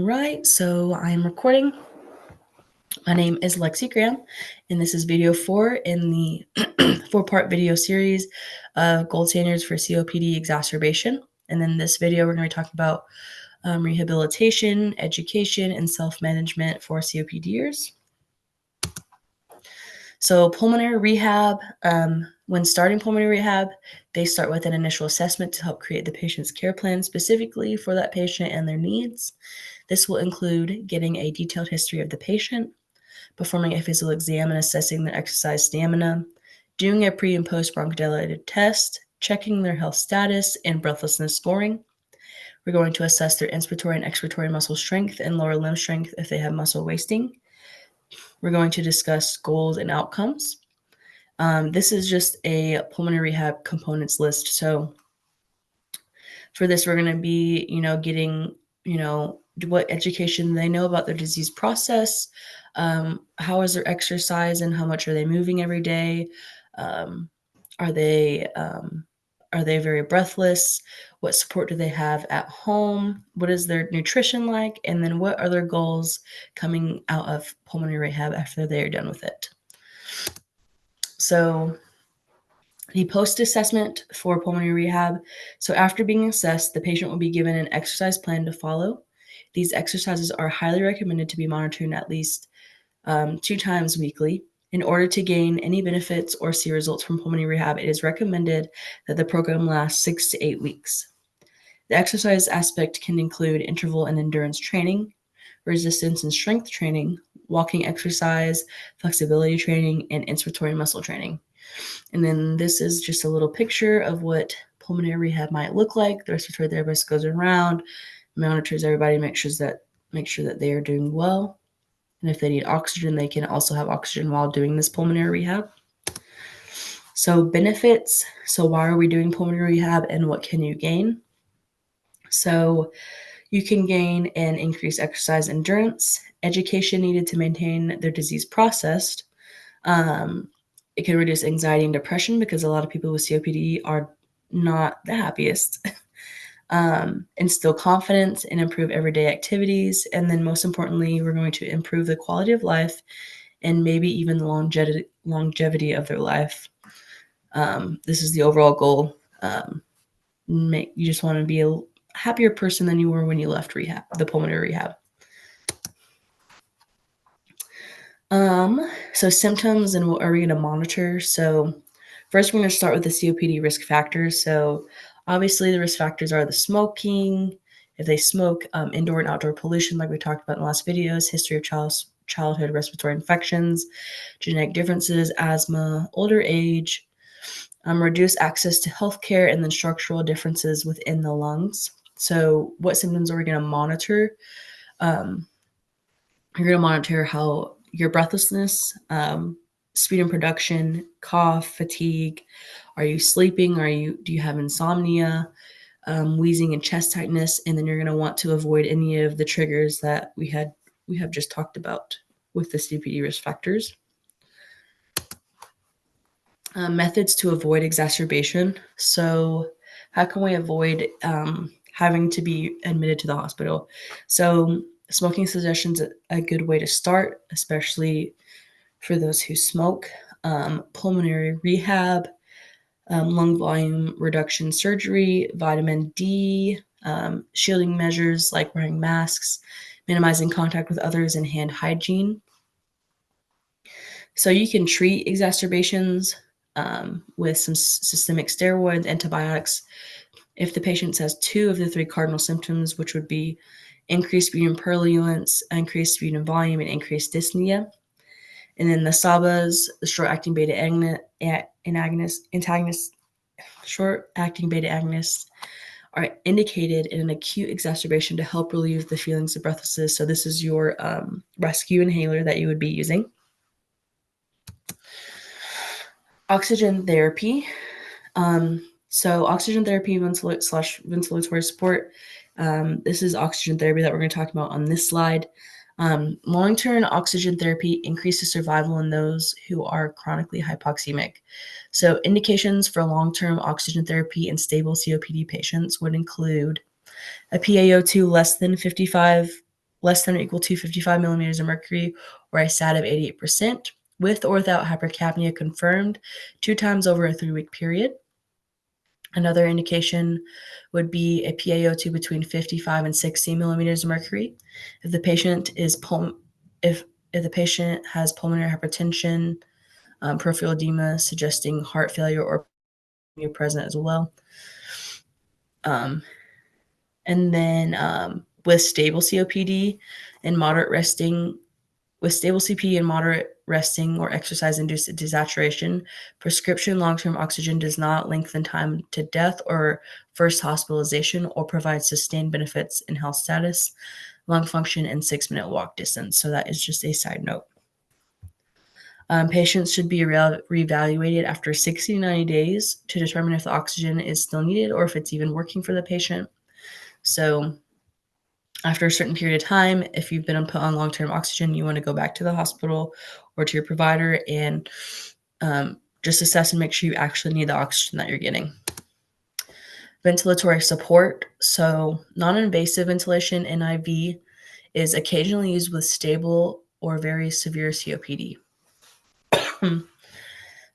Right, so I am recording. My name is Lexi Graham, and this is video 4 in the 4-part video series of Gold Standards for COPD Exacerbation. And in this video, we're going to be talking about rehabilitation, education, and self-management for COPDers. So pulmonary rehab, when starting pulmonary rehab, they start with an initial assessment to help create the patient's care plan specifically for that patient and their needs. This will include getting a detailed history of the patient, performing a physical exam and assessing their exercise stamina, doing a pre and post bronchodilated test, checking their health status and breathlessness scoring. We're going to assess their inspiratory and expiratory muscle strength and lower limb strength if they have muscle wasting. We're going to discuss goals and outcomes. This is just a pulmonary rehab components list. So for this, we're going to be, getting, what education they know about their disease process, how is their exercise and how much are they moving every day, are they very breathless, what support do they have at home, what is their nutrition like, and then what are their goals coming out of pulmonary rehab after they are done with it. So the post-assessment for pulmonary rehab. So after being assessed, the patient will be given an exercise plan to follow. These exercises are highly recommended to be monitored at least 2 times weekly. In order to gain any benefits or see results from pulmonary rehab, it is recommended that the program lasts 6 to 8 weeks. The exercise aspect can include interval and endurance training, resistance and strength training, walking exercise, flexibility training, and inspiratory muscle training. And then this is just a little picture of what pulmonary rehab might look like. The respiratory therapist goes around, monitors everybody, make sure that they are doing well. And if they need oxygen, they can also have oxygen while doing this pulmonary rehab. So benefits. So why are we doing pulmonary rehab and what can you gain? So you can gain an increased exercise endurance, education needed to maintain their disease process. It can reduce anxiety and depression because a lot of people with COPD are not the happiest. Instill confidence and improve everyday activities. And then most importantly, we're going to improve the quality of life and maybe even the longevity of their life. This is the overall goal. You just want to be a happier person than you were when you left the pulmonary rehab. So symptoms and what are we going to monitor? So first, we're going to start with the COPD risk factors. So obviously the risk factors are the smoking, if they smoke, indoor and outdoor pollution, like we talked about in the last videos, history of childhood respiratory infections, genetic differences, asthma, older age, reduced access to healthcare, and then structural differences within the lungs. So what symptoms are we going to monitor? You're going to monitor how your breathlessness, speed and production, cough, fatigue. Are you sleeping? Do you have insomnia, wheezing and chest tightness? And then you're going to want to avoid any of the triggers that we have just talked about with the COPD risk factors. Methods to avoid exacerbation. So how can we avoid having to be admitted to the hospital? So smoking cessation is a good way to start, especially for those who smoke. Pulmonary rehab, lung volume reduction surgery, vitamin D, shielding measures like wearing masks, minimizing contact with others, and hand hygiene. So you can treat exacerbations with some systemic steroids, antibiotics, if the patient has 2 of the 3 cardinal symptoms, which would be increased sputum purulence, increased sputum volume, and increased dyspnea. And then the SABAs, the short-acting beta agonists, are indicated in an acute exacerbation to help relieve the feelings of breathlessness. So this is your rescue inhaler that you would be using. Oxygen therapy. So oxygen therapy ventilatory support. This is oxygen therapy that we're going to talk about on this slide. Long-term oxygen therapy increases survival in those who are chronically hypoxemic. So indications for long-term oxygen therapy in stable COPD patients would include a PaO2 less than 55 less than or equal to 55 millimeters of mercury, or a SAT of 88%, with or without hypercapnia confirmed 2 times over a 3-week period. Another indication would be a PaO2 between 55 and 60 millimeters of mercury. If the patient has pulmonary hypertension, peripheral edema suggesting heart failure or present as well. And then with stable COPD and moderate resting, with stable CP and moderate resting or exercise-induced desaturation, prescription long-term oxygen does not lengthen time to death or first hospitalization or provide sustained benefits in health status, lung function, and 6-minute walk distance. So that is just a side note. Patients should be reevaluated after 60 to 90 days to determine if the oxygen is still needed or if it's even working for the patient. So after a certain period of time, if you've been put on long-term oxygen, you want to go back to the hospital or to your provider and just assess and make sure you actually need the oxygen that you're getting. Ventilatory support. So non-invasive ventilation, NIV, is occasionally used with stable or very severe COPD.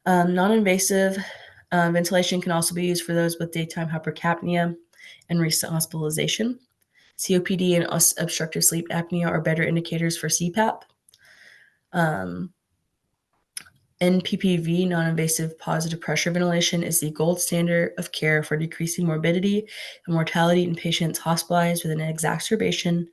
Non-invasive ventilation can also be used for those with daytime hypercapnia and recent hospitalization. COPD and obstructive sleep apnea are better indicators for CPAP. NPPV, non-invasive positive pressure ventilation, is the gold standard of care for decreasing morbidity and mortality in patients hospitalized with an exacerbation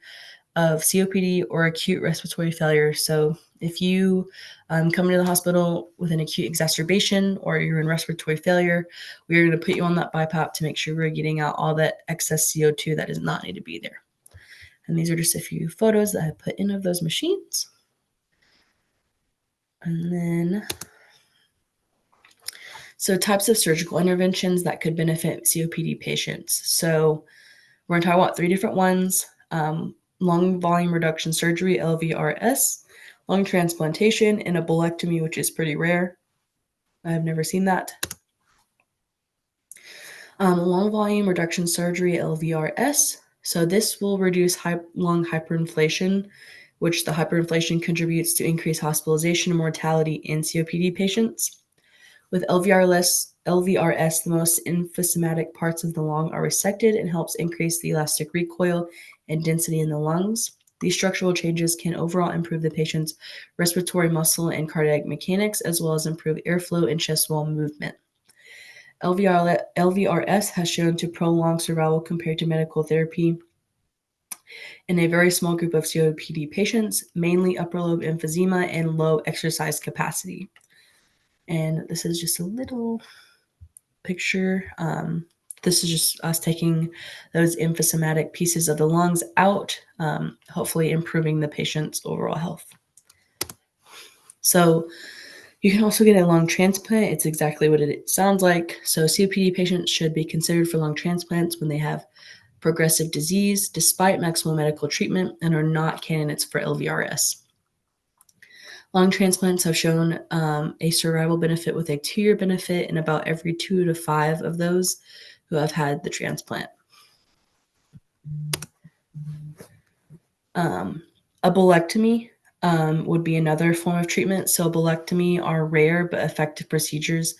of COPD or acute respiratory failure. So if you come into the hospital with an acute exacerbation or you're in respiratory failure, we're going to put you on that BiPAP to make sure we're getting out all that excess CO2 that does not need to be there. And these are just a few photos that I put in of those machines. And then, so types of surgical interventions that could benefit COPD patients. So we're going to talk about 3 different ones. Lung volume reduction surgery, LVRS, lung transplantation, and a bolectomy, which is pretty rare. I've never seen that. Lung volume reduction surgery, LVRS. So this will reduce lung hyperinflation, which the hyperinflation contributes to increased hospitalization and mortality in COPD patients. With LVRS, the most emphysematic parts of the lung are resected and helps increase the elastic recoil and density in the lungs. These structural changes can overall improve the patient's respiratory muscle and cardiac mechanics, as well as improve airflow and chest wall movement. LVRS has shown to prolong survival compared to medical therapy in a very small group of COPD patients, mainly upper lobe emphysema and low exercise capacity. And this is just a little picture. This is just us taking those emphysematic pieces of the lungs out, hopefully improving the patient's overall health. So you can also get a lung transplant. It's exactly what it sounds like. So COPD patients should be considered for lung transplants when they have progressive disease, despite maximal medical treatment, and are not candidates for LVRS. Lung transplants have shown a survival benefit with a 2-year benefit in about every 2 to 5 of those who have had the transplant. A bolectomy would be another form of treatment. So bolectomy are rare but effective procedures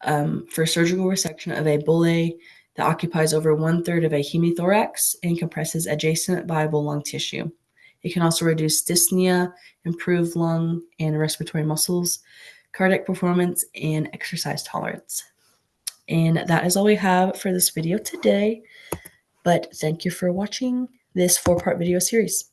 for surgical resection of a bullae that occupies over 1/3 of a hemithorax and compresses adjacent viable lung tissue. It can also reduce dyspnea, improve lung and respiratory muscles, cardiac performance, and exercise tolerance. And that is all we have for this video today. But thank you for watching this 4-part video series.